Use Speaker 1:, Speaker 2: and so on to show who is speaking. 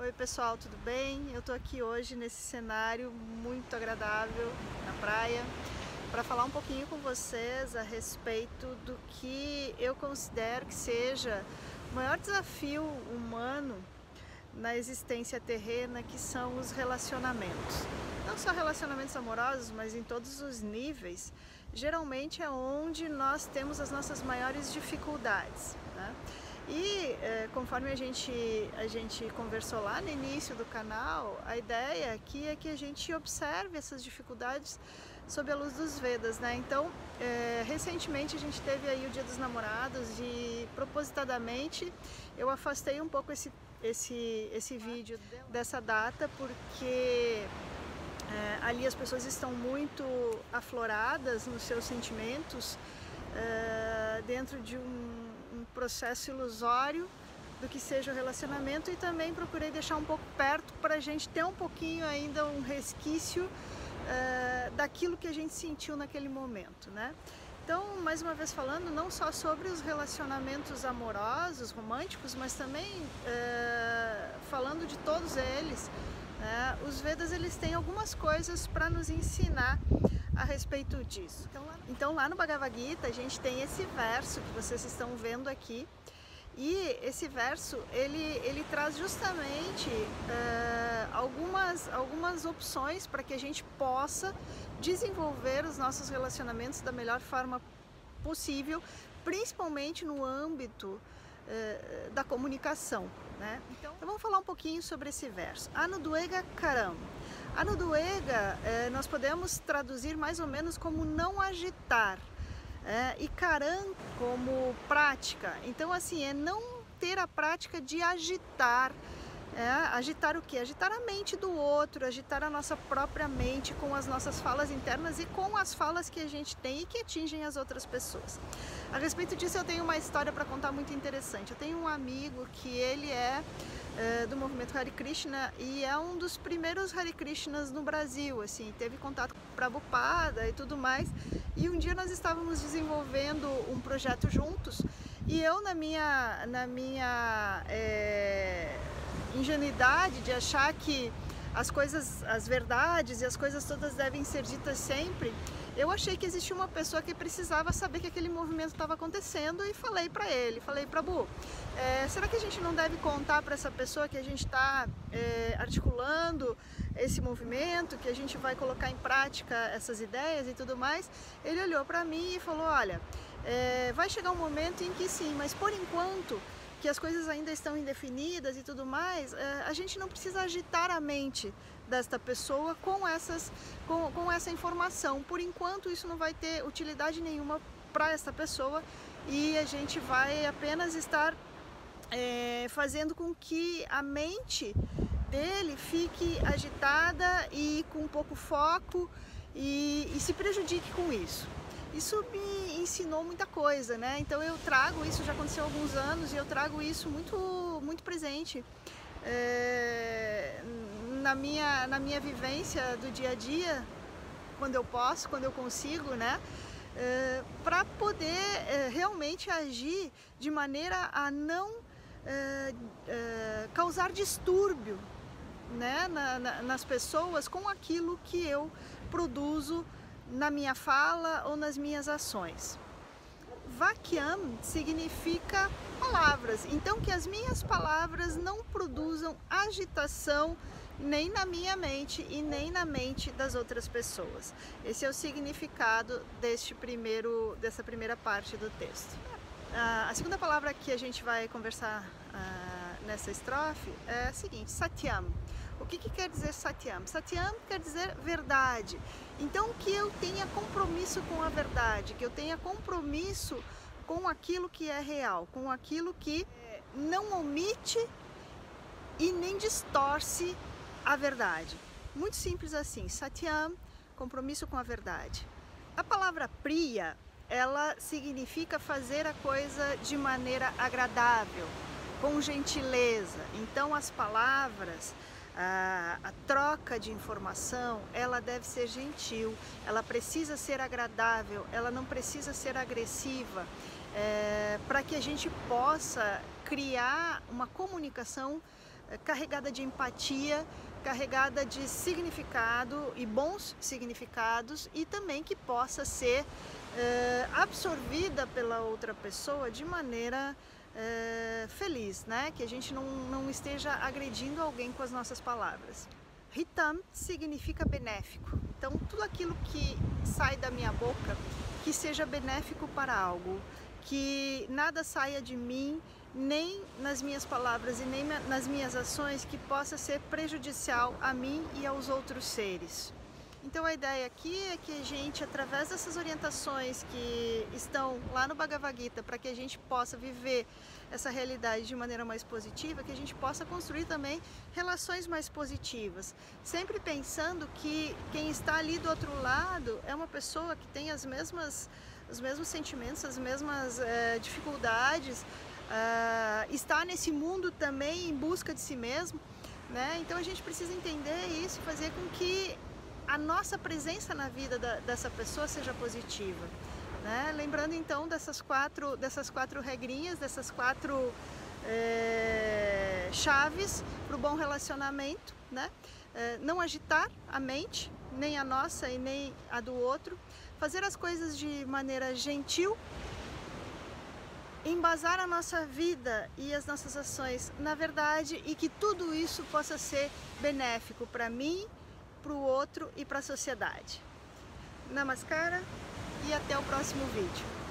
Speaker 1: Oi pessoal, tudo bem? Eu tô aqui hoje nesse cenário muito agradável na praia para falar um pouquinho com vocês a respeito do que eu considero que seja o maior desafio humano na existência terrena, que são os relacionamentos. Não só relacionamentos amorosos, mas em todos os níveis. Geralmente é onde nós temos as nossas maiores dificuldades, né? E conforme a gente conversou lá no início do canal, a ideia aqui é que a gente observe essas dificuldades sob a luz dos Vedas, né? Então, recentemente a gente teve aí o Dia dos Namorados e propositadamente eu afastei um pouco esse vídeo dessa data porque ali as pessoas estão muito afloradas nos seus sentimentos dentro de um processo ilusório do que seja o relacionamento, e também procurei deixar um pouco perto para a gente ter um pouquinho ainda um resquício daquilo que a gente sentiu naquele momento, né? Então, mais uma vez falando, não só sobre os relacionamentos amorosos, românticos, mas também falando de todos eles, os Vedas eles têm algumas coisas para nos ensinar a respeito disso. Então lá no Bhagavad Gita a gente tem esse verso que vocês estão vendo aqui, e esse verso ele traz justamente algumas opções para que a gente possa desenvolver os nossos relacionamentos da melhor forma possível, principalmente no âmbito da comunicação, né? Então vamos falar um pouquinho sobre esse verso. Anudvega karam. Anudvega nós podemos traduzir mais ou menos como não agitar, e karam como prática. Então assim, é não ter a prática de agitar. Agitar o quê? Agitar a mente do outro, agitar a nossa própria mente com as nossas falas internas e com as falas que a gente tem e que atingem as outras pessoas. A respeito disso eu tenho uma história para contar muito interessante. Eu tenho um amigo que ele é do movimento Hare Krishna e é um dos primeiros Hare Krishnas no Brasil, assim, teve contato com Prabhupada e tudo mais, e um dia nós estávamos desenvolvendo um projeto juntos e eu na minha ingenuidade de achar que as coisas, as verdades e as coisas todas devem ser ditas sempre, eu achei que existia uma pessoa que precisava saber que aquele movimento estava acontecendo e falei para ele, falei: Prabhu, será que a gente não deve contar para essa pessoa que a gente está articulando esse movimento, que a gente vai colocar em prática essas ideias e tudo mais? Ele olhou para mim e falou: olha, vai chegar um momento em que sim, mas por enquanto que as coisas ainda estão indefinidas e tudo mais, a gente não precisa agitar a mente desta pessoa com essa informação. Por enquanto isso não vai ter utilidade nenhuma para essa pessoa e a gente vai apenas estar fazendo com que a mente dele fique agitada e com pouco foco e se prejudique com isso. Isso me ensinou muita coisa, né? Então eu trago isso, já aconteceu há alguns anos, e eu trago isso muito presente na minha vivência do dia a dia, quando eu posso, quando eu consigo, né? Para poder realmente agir de maneira a não causar distúrbio, né, nas pessoas com aquilo que eu produzo na minha fala ou nas minhas ações. Vakyam significa palavras, então que as minhas palavras não produzam agitação nem na minha mente e nem na mente das outras pessoas. Esse é o significado dessa primeira parte do texto. A segunda palavra que a gente vai conversar nessa estrofe é a seguinte: Satyam. O que quer dizer Satyam? Satyam quer dizer verdade. Então que eu tenha compromisso com a verdade, que eu tenha compromisso com aquilo que é real, com aquilo que não omite e nem distorce a verdade. Muito simples assim, Satyam, compromisso com a verdade. A palavra Priya, ela significa fazer a coisa de maneira agradável, com gentileza. Então as palavras, a troca de informação, ela deve ser gentil, ela precisa ser agradável, ela não precisa ser agressiva, para que a gente possa criar uma comunicação carregada de empatia, carregada de significado e bons significados, e também que possa ser absorvida pela outra pessoa de maneira feliz, né? Que a gente não esteja agredindo alguém com as nossas palavras. Hitam significa benéfico, então tudo aquilo que sai da minha boca que seja benéfico para algo, que nada saia de mim, nem nas minhas palavras e nem nas minhas ações, que possa ser prejudicial a mim e aos outros seres. Então a ideia aqui é que a gente, através dessas orientações que estão lá no Bhagavad Gita, para que a gente possa viver essa realidade de maneira mais positiva, que a gente possa construir também relações mais positivas, sempre pensando que quem está ali do outro lado é uma pessoa que tem os mesmos sentimentos, as mesmas dificuldades, está nesse mundo também em busca de si mesmo, né? Então a gente precisa entender isso e fazer com que a nossa presença na vida dessa pessoa seja positiva, né? Lembrando então dessas quatro regrinhas, dessas quatro chaves para o bom relacionamento, né? Não agitar a mente, nem a nossa e nem a do outro, fazer as coisas de maneira gentil, embasar a nossa vida e as nossas ações na verdade, e que tudo isso possa ser benéfico para mim, para o outro e para a sociedade. Namaskara e até o próximo vídeo.